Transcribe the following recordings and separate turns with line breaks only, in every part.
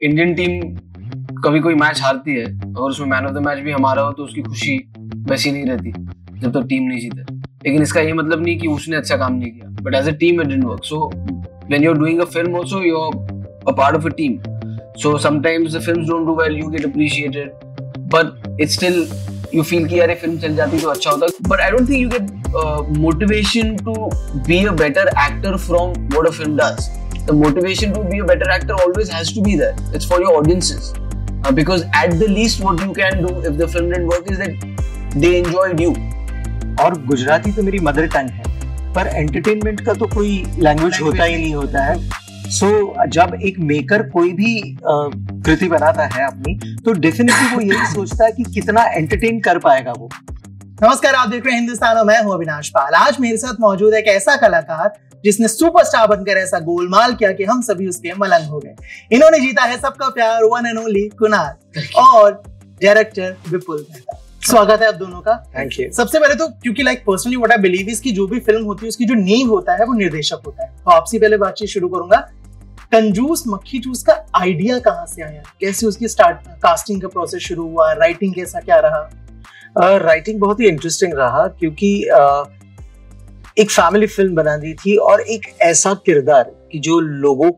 Indian team कभी कोई match हारती है और उसमें मैन ऑफ द मैच भी हमारा हो तो उसकी खुशी वैसी नहीं रहती जब तक टीम नहीं जीते। लेकिन इसका ये मतलब नहीं कि उसने अच्छा काम नहीं किया, but as a team it didn't work. So when you are doing a film also you are a part of a team, so sometimes the films don't do well, you get appreciated, but it's still you feel कि यार ये film चल जाती तो अच्छा होता। But I don't think you get motivation to be a better actor from what a film does. The motivation to be a better actor always has to be there. It's for your audiences. Because at the least what you can do if the film didn't work is that they enjoyed you.
और गुजराती तो मेरी mother tongue है, पर entertainment का तो कोई language होता ही नहीं होता है। सो जब एक मेकर कोई भी कृति बनाता है अपनी, तो डेफिनेटली वो यही सोचता है कि कितना एंटरटेन कर पाएगा वो।
नमस्कार, आप देख रहे हैं हिंदुस्तान और मैं हूं अविनाश पाल। आज मेरे साथ मौजूद है एक ऐसा कलाकार जिसने सुपरस्टार बनकर ऐसा गोलमाल किया कि हम सभी उसके मलंग हो गए। इन्होंने जीता है सबका प्यार, वन एंड ओनली कुणाल और डायरेक्टर विपुल मेहता। स्वागत है आप दोनों का।
Thank you.
सबसे पहले तो क्योंकि personally what I believe is कि जो भी फिल्म होती है उसकी जो नींव होता है वो निर्देशक होता है। तो आपसे पहले बातचीत शुरू करूंगा, कंजूस मक्खी चूस का आइडिया कहाँ से आया, कैसे उसकी कास्टिंग का प्रोसेस शुरू हुआ, राइटिंग कैसा क्या रहा?
राइटिंग बहुत ही इंटरेस्टिंग रहा क्योंकि एक फैमिली फिल्म बनानी थी और एक ऐसा किरदार कि जो लोगों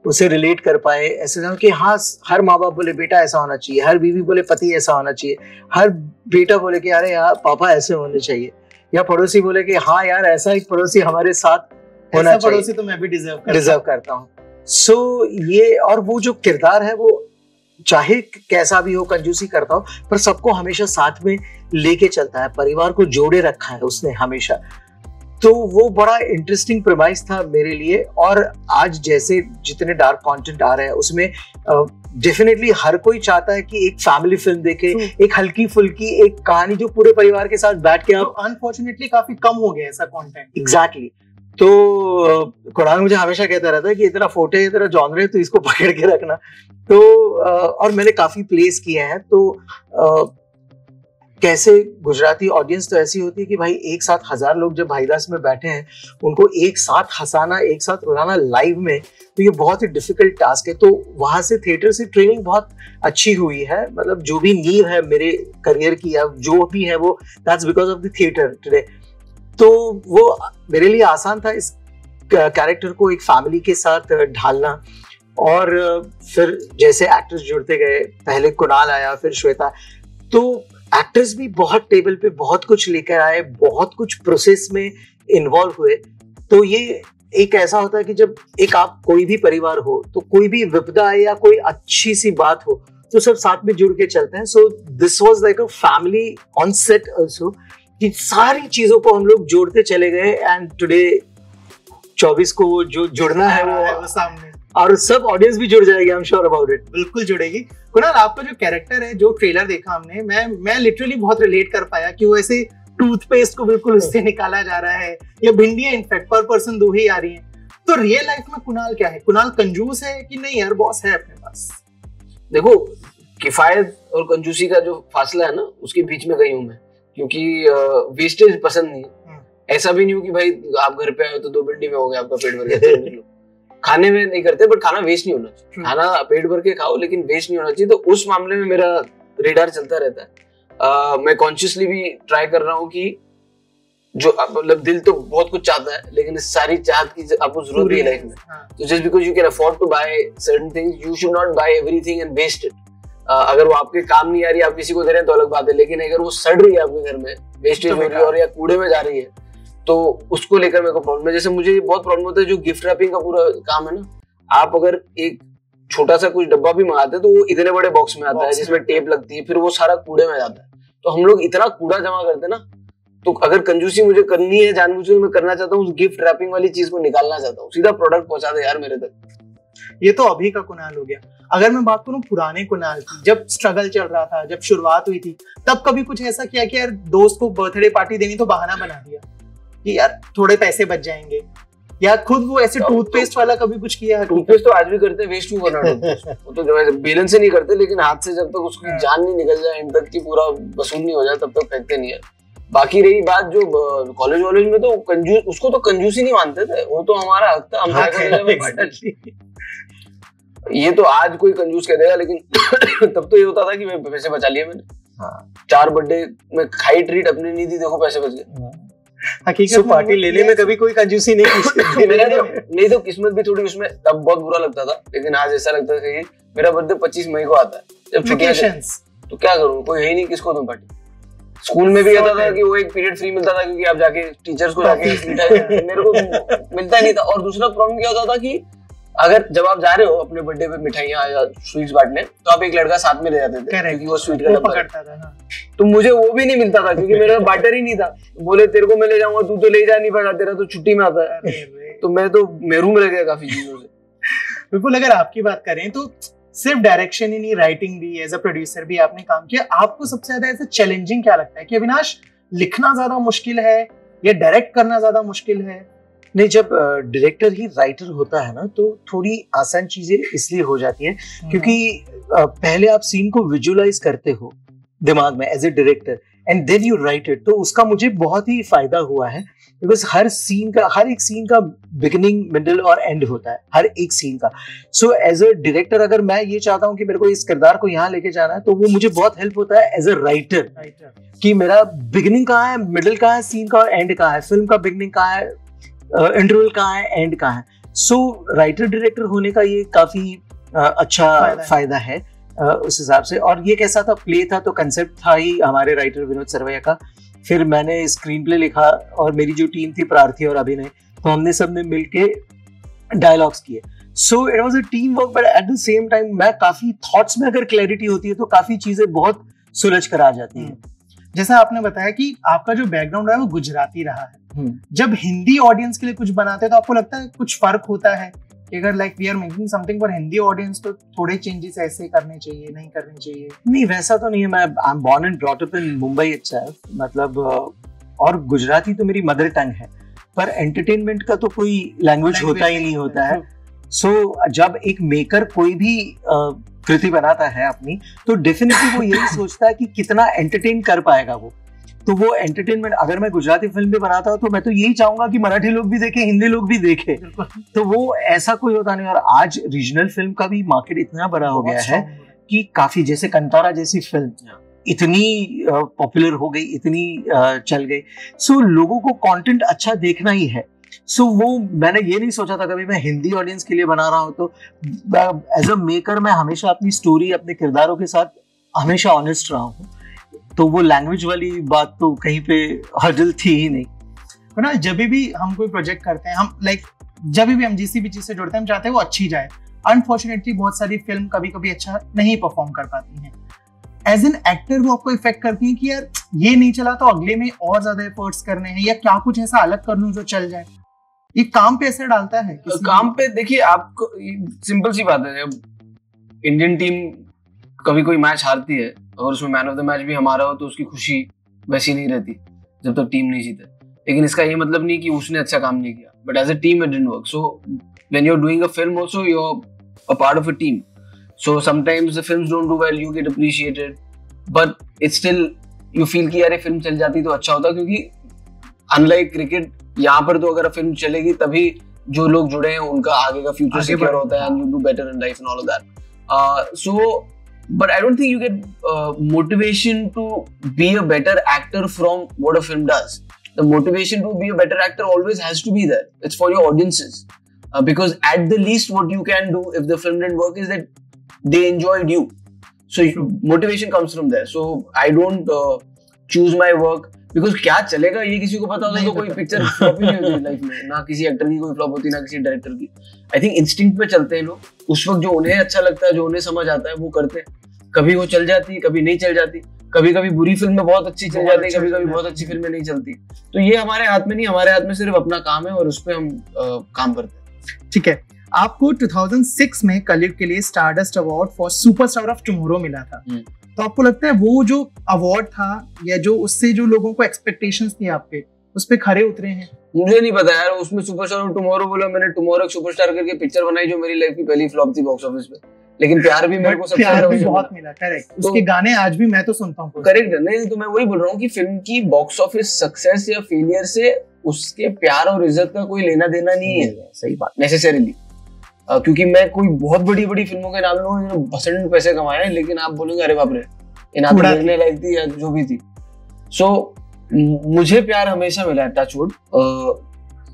उसे रिलेट कर पाए, ऐसे ना कि हाँ हर माँ बाप बोले बेटा ऐसा होना चाहिए, हर बीवी बोले पति ऐसा होना चाहिए, हर बेटा बोले कि अरे यार पापा ऐसे होने चाहिए, या पड़ोसी बोले कि हाँ यार ऐसा एक पड़ोसी हमारे साथ होना चाहिए,
पड़ोसी तो मैं भी
डिजर्व करता हूँ। सो ये और वो जो किरदार है वो चाहे कैसा भी हो, कंजूसी करता हो, पर सबको हमेशा साथ में लेके चलता है, परिवार को जोड़े रखा है उसने हमेशा। तो वो बड़ा इंटरेस्टिंग प्रेमाइस था मेरे लिए। और आज जैसे जितने डार्क कंटेंट आ रहे हैं उसमें डेफिनेटली हर कोई चाहता है कि एक फैमिली फिल्म देखे, एक हल्की फुल्की एक कहानी जो पूरे परिवार के साथ बैठ के आप।
अनफॉर्चुनेटली काफी कम हो गया ऐसा कंटेंट।
एग्जैक्टली। तो कुणाल मुझे हमेशा कहता रहता है कि इतना फोटे इतना जॉनर है तो इसको पकड़ के रखना। तो और मैंने काफी प्लेस किए हैं। तो कैसे गुजराती ऑडियंस तो ऐसी होती है कि भाई एक साथ 1000 लोग जब भाईदास में बैठे हैं उनको एक साथ हंसाना, एक साथ रुलाना लाइव में, तो ये बहुत ही डिफिकल्ट टास्क है। तो वहां से थिएटर से ट्रेनिंग बहुत अच्छी हुई है। मतलब जो भी नींव है मेरे करियर की या जो भी है वो that's because of the theatre today. तो वो मेरे लिए आसान था इस कैरेक्टर को एक फैमिली के साथ ढालना। और फिर जैसे एक्टर्स जुड़ते गए, पहले कुणाल आया फिर श्वेता, तो एक्टर्स भी बहुत टेबल पे बहुत कुछ लेकर आए, बहुत कुछ प्रोसेस में इन्वॉल्व हुए। तो ये एक ऐसा होता है कि जब एक आप कोई भी परिवार हो तो कोई भी विपदा आए या कोई अच्छी सी बात हो तो सब साथ में जुड़ के चलते हैं। So this was like a family on set also, कि सारी चीजों को हम लोग जोड़ते चले गए। एंड टुडे 24 को वो जो जुड़ना है वो
सामने, और
सब ऑडियंस भी जुड़ जाएगी, I am sure about it.
बिल्कुल जुड़ेगी। कुणाल, आपका जो कैरेक्टर है, जो ट्रेलर देखा हमने, मैं लिटरली बहुत रिलेट कर पाया कि वो ऐसे टूथपेस्ट को बिल्कुल उससे निकाला जा रहा है, या भिंडियां इनफैक्ट पर पर्सन 2 ही आ रही हैं। तो रियल लाइफ में कुणाल क्या है? कुणाल कंजूस है कि नहीं यार बॉस है अपने पास?
देखो, किफायत और कंजूसी का जो फासला है ना उसके बीच में गई हूं मैं, क्योंकि वेस्टेज पसंद नहीं है। ऐसा भी नहीं हो कि भाई आप घर पे आए तो 2 भिंडी में हो गया आपका पेट भर गया। खाने में नहीं करते, बट खाना वेस्ट नहीं होना चाहिए। खाना पेट भर के खाओ लेकिन वेस्ट नहीं होना चाहिए। तो उस मामले में मेरा रेडार चलता रहता है। मैं कॉन्शियसली भी ट्राई कर रहा हूँ कि जो मतलब दिल तो बहुत कुछ चाहता है लेकिन इस सारी चाहत की आपको जरूरत नहीं है लाइफ में। तो just because you can afford to buy certain things, you should not buy everything and waste it. अगर वो आपके काम नहीं आ रही, आप किसी को दे रहे हैं तो अलग बात है, लेकिन अगर वो सड़ रही है आपके घर में, वेस्टेज हो रही है और या कूड़े में जा रही है, तो उसको लेकर मेरे को प्रॉब्लम है। जैसे मुझे बहुत प्रॉब्लम होता है जो गिफ्ट रैपिंग का पूरा काम है ना, आप अगर एक छोटा सा कुछ डब्बा भी मंगाते हैं तो वो इतने बड़े बॉक्स में आता है जिसमें टेप लगती है, फिर वो सारा कूड़े में जाता है। तो हम लोग इतना कूड़ा जमा करते हैं ना। तो अगर कंजूसी मुझे करनी है जानबूझकर, मैं करना चाहता हूँ उस गिफ्ट रैपिंग वाली चीज को निकालना चाहता हूँ, सीधा प्रोडक्ट पहुंचा दे यार मेरे तक।
ये तो अभी का कुणाल हो गया। अगर मैं बात करूं पुराने कुणाल की, जब स्ट्रगल चल रहा था, जब शुरुआत हुई थी, तब कभी कुछ ऐसा किया कि यार दोस्त को बर्थडे पार्टी देनी तो बहाना बना दिया कि यार थोड़े पैसे बच जाएंगे, या खुद वो ऐसे टूथपेस्ट वाला कभी कुछ किया?
टूथपेस्ट तो आज भी करते हैं, वेस्ट क्यों करना टूथपेस्ट? वो तो जो है बेलन से नहीं करते, लेकिन हाथ से जब तक उसकी जान नहीं निकल जाए, एंड तक की पूरा वसूल नहीं हो जाए, तब तक फेंकते नहीं है। बाकी रही बात जो कॉलेज वॉलेज में, तो कंजूस, उसको तो कंजूसी नहीं मानते थे, वो तो हमारा हक था। ये तो आज कोई कंजूस कह देगा, लेकिन तब तो ये होता था कि मैं पैसे बचा लिए मैंने।
हाँ।
4 बर्थडे में खाई ट्रीट अपनी नहीं दी, देखो पैसे बच गए।
हकीकत में
पार्टी लेने में कभी कोई कंजूसी नहीं की।
नहीं तो किस्मत भी थोड़ी उसमें, तब बहुत बुरा लगता था, लेकिन आज ऐसा लगता है कि मेरा बर्थडे 25 मई को आता है, जब छुट्टियां, तो क्या करूं, कोई है ही नहीं, किसको दूं पार्टी। स्कूल में भी कहता था कि वो एक पीरियड फ्री मिलता था, क्योंकि आप जाके टीचर्स को जाके मेरे को मिलता ही नहीं था। और दूसरा प्रॉब्लम क्या होता था कि अगर जब आप जा रहे हो अपने बर्थडे पे मिठाइयाँ या स्वीट्स बांटने, तो आप एक लड़का साथ में ले जाते थे, क्योंकि वो स्वीट का डब्बा पकड़ता था। तो मुझे वो भी नहीं मिलता था, क्योंकि मेरा बार्टर ही नहीं था। बोले तेरे को मैं ले जाऊंगा, तू तो ले जा नहीं पाएगा, तेरा तो छुट्टी में आता है। तो मैं तो महरूम रह गया काफी चीजों से।
बिल्कुल, अगर आपकी बात करें तो सिर्फ डायरेक्शन ही नहीं, राइटिंग भी, एज अ प्रोड्यूसर भी आपने काम किया। आपको सबसे ज्यादा ऐसा चैलेंजिंग क्या लगता है कि अविनाश लिखना ज्यादा मुश्किल है या डायरेक्ट करना ज्यादा मुश्किल है?
नहीं, जब डायरेक्टर ही राइटर होता है ना, तो थोड़ी आसान चीजें इसलिए हो जाती है क्योंकि पहले आप सीन को विजुअलाइज करते हो दिमाग में as a director, and then you write it. तो उसका मुझे बहुत ही फायदा हुआ है, बिकॉज हर एक सीन का बिगिनिंग, मिडिल और एंड होता है, हर एक सीन का। सो एज अ डायरेक्टर अगर मैं ये चाहता हूँ कि मेरे को इस किरदार को यहाँ लेके जाना है, तो वो मुझे बहुत हेल्प होता है एज अ राइटर, कि मेरा बिगिनिंग कहाँ है, मिडिल कहाँ है सीन का, और एंड कहाँ है, फिल्म का बिगिनिंग कहाँ है, इंटरवल कहाँ है, एंड कहाँ है। सो राइटर डायरेक्टर होने का ये काफी अच्छा फायदा है उस हिसाब से। और ये कैसा था, प्ले था तो कंसेप्ट था ही हमारे राइटर विनोद सरवैया का, फिर मैंने स्क्रीन प्ले लिखा और मेरी जो टीम थी प्रार्थी और अभिनय, तो हमने सबने मिलके डायलॉग्स किए। So it was a team work, but at the same time मैं काफी थॉट्स में अगर क्लैरिटी होती है तो काफी चीजें बहुत सुलझ कर आ जाती है।
जैसा आपने बताया कि आपका जो बैकग्राउंड है वो गुजराती रहा है, जब हिंदी ऑडियंस के लिए कुछ बनाते हैं तो आपको लगता है कुछ फर्क होता है कि अगर like we are making something for Hindi audience तो थोड़े चेंजेस ऐसे करने चाहिए, नहीं करने चाहिए?
नहीं, वैसा तो नहीं है। मैं I am born and brought up in Mumbai itself, मतलब, और गुजराती तो मेरी मदर टंग है, पर एंटरटेनमेंट का तो कोई लैंग्वेज होता ही नहीं होता है। सो जब एक मेकर कोई भी कृति बनाता है अपनी, तो डेफिनेटली वो यही सोचता है कि कितना एंटरटेन कर पाएगा वो। तो वो एंटरटेनमेंट, अगर मैं गुजराती फिल्म भी बनाता हूँ तो मैं तो यही चाहूंगा कि मराठी लोग भी देखें, हिंदी लोग भी देखें। तो वो ऐसा कोई होता नहीं। और आज रीजनल फिल्म का भी मार्केट इतना बड़ा हो गया है कि काफी, जैसे कंतारा जैसी फिल्म इतनी पॉपुलर हो गई, इतनी चल गई। सो लोगों को कंटेंट अच्छा देखना ही है। सो वो मैंने ये नहीं सोचा था कभी मैं हिंदी ऑडियंस के लिए बना रहा हूँ। तो एज अ मेकर मैं हमेशा अपनी स्टोरी, अपने किरदारों के साथ हमेशा ऑनेस्ट रहा हूँ। तो वो लैंग्वेज वाली बात तो कहीं पे हर्डल थी ही नहीं।
ना, जब भी हम कोई प्रोजेक्ट करते हैं, हम जब भी हम जिस भी चीज से जुड़ते हैं, हम चाहते हैं वो अच्छी जाए। अनफॉर्चुनेटली बहुत सारी फिल्म कभी कभी अच्छा नहीं परफॉर्म कर पाती हैं। एज एन एक्टर वो आपको इफेक्ट करती है कि यार ये नहीं चला तो अगले में और ज्यादा एफर्ट्स करने हैं, या क्या कुछ ऐसा अलग कर लूं जो चल जाए? ये काम पे असर डालता है?
काम पे देखिए, आपको सिंपल सी बात है, जब इंडियन टीम कभी कोई मैच हारती है और उसमें मैन ऑफ द मैच भी हमारा हो, तो उसकी खुशी वैसी नहीं रहती जब तक टीम नहीं जीते। लेकिन इसका ये मतलब नहीं कि उसने अच्छा काम नहीं किया, but as a team it didn't work. So when you are doing a film also, you are a part of a team. So sometimes the films don't do well, you get appreciated, but it's still you feel कि यार ये film चल जाती तो अच्छा होता, क्योंकि unlike cricket, यहाँ पर तो अगर फिल्म चलेगी तभी जो लोग जुड़े हैं उनका आगे का फ्यूचर सिक्योर होता है, and you do better in life and all of that. So but I don't think you get motivation to be a better actor from what a film does. The motivation to be a better actor always has to be there. It's for your audiences, because at the least what you can do if the film didn't work is that they enjoyed you. So motivation comes from there. So I don't choose my work because क्या चलेगा ये किसी को पता होता तो कोई picture flop ही नहीं होती लाइफ में, ना किसी एक्टर की कोई फ्लॉप होती, ना किसी डायरेक्टर की। आई थिंक इंस्टिंक्ट पे चलते हैं लोग, उस वक्त जो उन्हें अच्छा लगता है, जो उन्हें समझ आता है वो करते हैं। कभी वो चल जाती, कभी नहीं चल जाती, कभी कभी बुरी फिल्में बहुत अच्छी चल जाती है, कभी कभी बहुत अच्छी फिल्में नहीं चलती। तो ये हमारे हाथ में नहीं, हमारे हाथ में सिर्फ अपना काम है और उस पर हम काम करते हैं।
ठीक है, आपको 2006 में कलयुग के लिए stardust award for superstar of tomorrow मिला था। तो आपको लगता है वो जो अवार्ड था, या जो उससे जो लोगों को एक्सपेक्टेशंस थी आपके, उस पे खरे उतरे हैं?
मुझे नहीं पता यार, उसमें सुपरस्टार ऑफ टुमारो बोला, मैंने टुमारो एक सुपरस्टार करके पिक्चर बनाई जो मेरी लाइफ की पहली फ्लॉप थी बॉक्स ऑफिस पे, लेकिन प्यार भी मेरे को सबसे
प्यार भी बहुत मिला। करेक्ट, उसके गाने आज भी मैं तो सुनता हूँ।
करेक्ट, नहीं तो मैं वही बोल रहा हूँ कि फिल्म की बॉक्स ऑफिस सक्सेस या फेलियर से उसके प्यार और इज्जत का कोई लेना देना नहीं है।
सही बात,
नेसेसरीली। क्योंकि मैं कोई बहुत बड़ी बड़ी फिल्मों के नाम लूंगा परसेंट पैसे कमाए हैं, लेकिन आप बोलोगे अरे बाप रे ये ना तो देखने लायक थी या जो भी थी। सो मुझे प्यार हमेशा मिला है, टच वुड।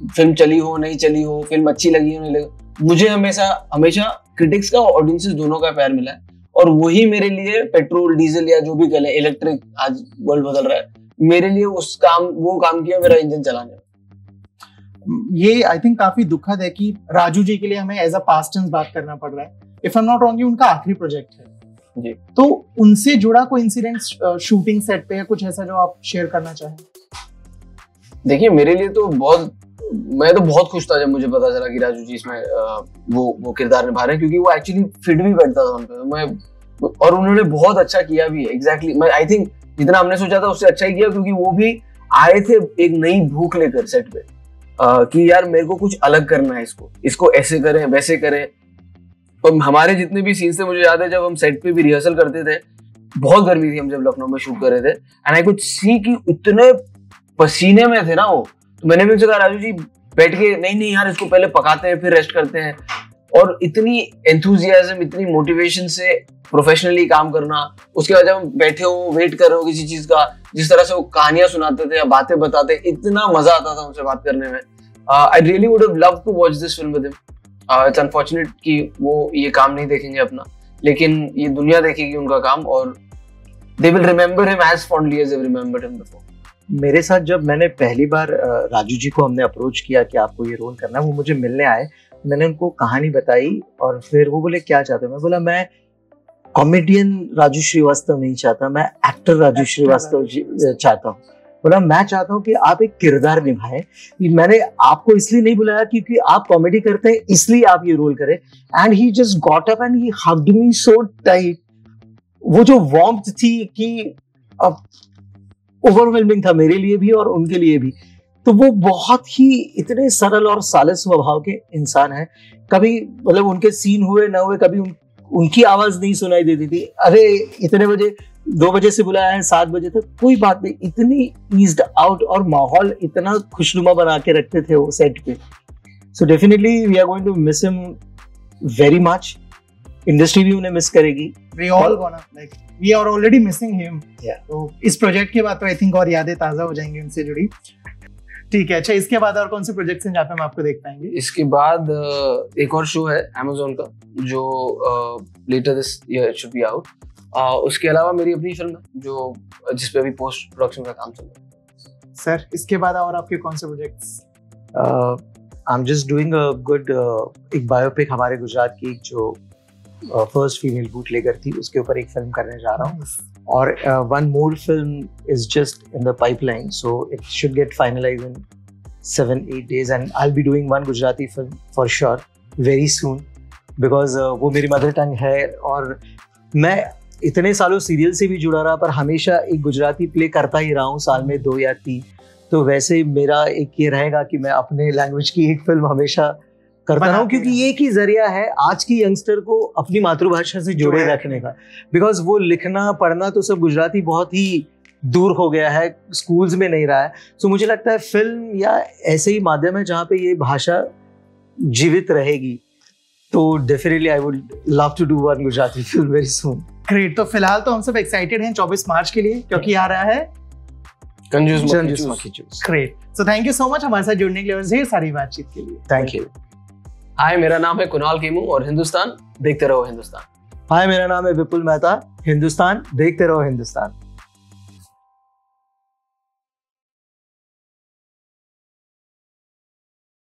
फिल्म चली हो नहीं चली हो, फिल्म अच्छी लगी हो नहीं लगी, मुझे हमेशा क्रिटिक्स का ऑडियंसेस दोनों का प्यार मिला है, और वही मेरे लिए पेट्रोल डीजल या जो भी कह लें, इलेक्ट्रिक आज वर्ल्ड बदल रहा है, मेरे लिए वो काम किया मेरा इंजन चलाने में।
ये आई थिंक काफी दुखद है कि राजू जी के लिए हमें एज अ पास्ट टेंस बात करना पड़ रहा है। If I am not wrong, ये उनका आखिरी प्रोजेक्ट है
जी।
तो उनसे जुड़ा कोई इंसिडेंट शूटिंग सेट पे या कुछ ऐसा जो आप शेयर करना चाहें?
देखिए मेरे लिए तो मैं तो बहुत खुश था जब मुझे पता चला कि राजू जी इसमें वो किरदार निभा रहे हैं, क्योंकि वो एक्चुअली फिट भी बैठता था उन पे। और उन्होंने बहुत अच्छा किया भी है। एग्जैक्टली मैं आई थिंक जितना हमने सोचा था उससे अच्छा ही किया, क्योंकि वो भी आए थे एक नई भूख लेकर सेट पे कि यार मेरे को कुछ अलग करना है, इसको ऐसे करें वैसे करें। और हमारे जितने भी सीन्स थे, मुझे याद है जब हम सेट पे भी रिहर्सल करते थे, बहुत गर्मी थी, हम जब लखनऊ में शूट कर रहे थे, एंड आई कुड सी कि इतने पसीने में थे ना वो। तो मैंने भी उनसे कहा राजू जी बैठ के नहीं यार इसको पहले पकाते हैं फिर रेस्ट करते हैं। और इतनी एंथुजियाज्म, इतनी मोटिवेशन से प्रोफेशनली काम करना, उसके बाद जब हम बैठे हो वेट कर रहे हो किसी चीज का, जिस तरह से वो कहानियां सुनाते थे या बातें बताते, इतना मजा आता था उनसे बात करने में। I really would have loved to watch this film with him. It's unfortunate कि वो ये काम नहीं देखेंगे अपना, लेकिन ये दुनिया देखेगी उनका काम, और they will remember him as fondly as they remembered him before.
मेरे साथ जब मैंने पहली बार राजू जी को हमने अप्रोच किया कि आपको ये रोल करना है, वो मुझे मिलने आए, मैंने उनको कहानी बताई और फिर वो बोले क्या चाहते हो? मैं बोला मैं कॉमेडियन राजू श्रीवास्तव नहीं चाहता, मैं एक्टर राजू श्रीवास्तव चाहता हूँ। बोला मैं चाहता हूँ कि आप एक किरदार निभाएं। मैंने आपको इसलिए नहीं बुलाया क्योंकि आप कॉमेडी करते हैं इसलिए आप ये रोल करें। And he just got up and he hugged me so tight. वो जो वार्मथ थी कि ओवरवेलमिंग था मेरे लिए भी और उनके लिए भी। तो वो बहुत ही इतने सरल और साले स्वभाव के इंसान हैं। कभी मतलब उनके सीन हुए ना हुए, कभी उनकी आवाज नहीं सुनाई देती थी, अरे इतने बजे 2 बजे से बुलाया है 7 बजे तक, कोई बात नहीं, इतनी ईज्ड आउट और माहौल इतना खुशनुमा बना के रखते थे वो सेट पे। So definitely we are going to miss him very much. Industry भी उन्हें मिस करेगी।
We all gonna like we are already missing him.
Yeah.
तो इस प्रोजेक्ट के बाद तो आई थिंक और यादें ताजा हो जाएंगी उनसे जुड़ी। ठीक है, अच्छा इसके बाद और कौन से प्रोजेक्ट्स हैं जहाँ पे हम आपको देख पाएंगे?
इसके बाद एक और शो है Amazon का जो later this year it should be out. उसके अलावा मेरी अपनी फिल्म है जो जिसपे अभी पोस्ट प्रोडक्शन का काम चल रहा है।
सर इसके बाद और आपके कौन से projects?
I am just doing a good एक बायोपिक हमारे गुजरात की जो फर्स्ट फीमेल बूटलेगर थी, उसके ऊपर एक फिल्म करने जा रहा हूँ। और one more film is just in the pipeline, so it should get finalised in 7-8 days and I will be doing one Gujarati film for sure very soon, because वो मेरी मदर टंग है। और मैं इतने सालों सीरियल से भी जुड़ा रहा, पर हमेशा एक गुजराती प्ले करता ही रहा हूँ, साल में 2 या 3। तो वैसे मेरा एक ये रहेगा कि मैं अपने लैंग्वेज की एक फिल्म हमेशा करता रहा हूँ, क्योंकि ये एक ही जरिया है आज की यंगस्टर को अपनी मातृभाषा से जोड़े रखने का। बिकॉज वो लिखना पढ़ना तो सब गुजराती बहुत ही दूर हो गया है, स्कूल्स में नहीं रहा है। सो मुझे लगता है फिल्म या ऐसे ही माध्यम है जहाँ पे ये भाषा जीवित रहेगी। तो definitely I would love to do one Gujarati film very soon.
Great. तो फिलहाल तो हम सब एक्साइटेड हैं 24 मार्च के लिए, क्योंकि आ रहा है
कंजूस मक्खी चूस।
Great. So thank you so much हमारे साथ जुड़ने के लिए और ढेर सारी बातचीत के लिए।
Thank you.
हाय, मेरा नाम है कुणाल खेमू और हिंदुस्तान देखते रहो हिंदुस्तान।
हाय, मेरा नाम है विपुल मेहता, हिंदुस्तान देखते रहो हिंदुस्तान।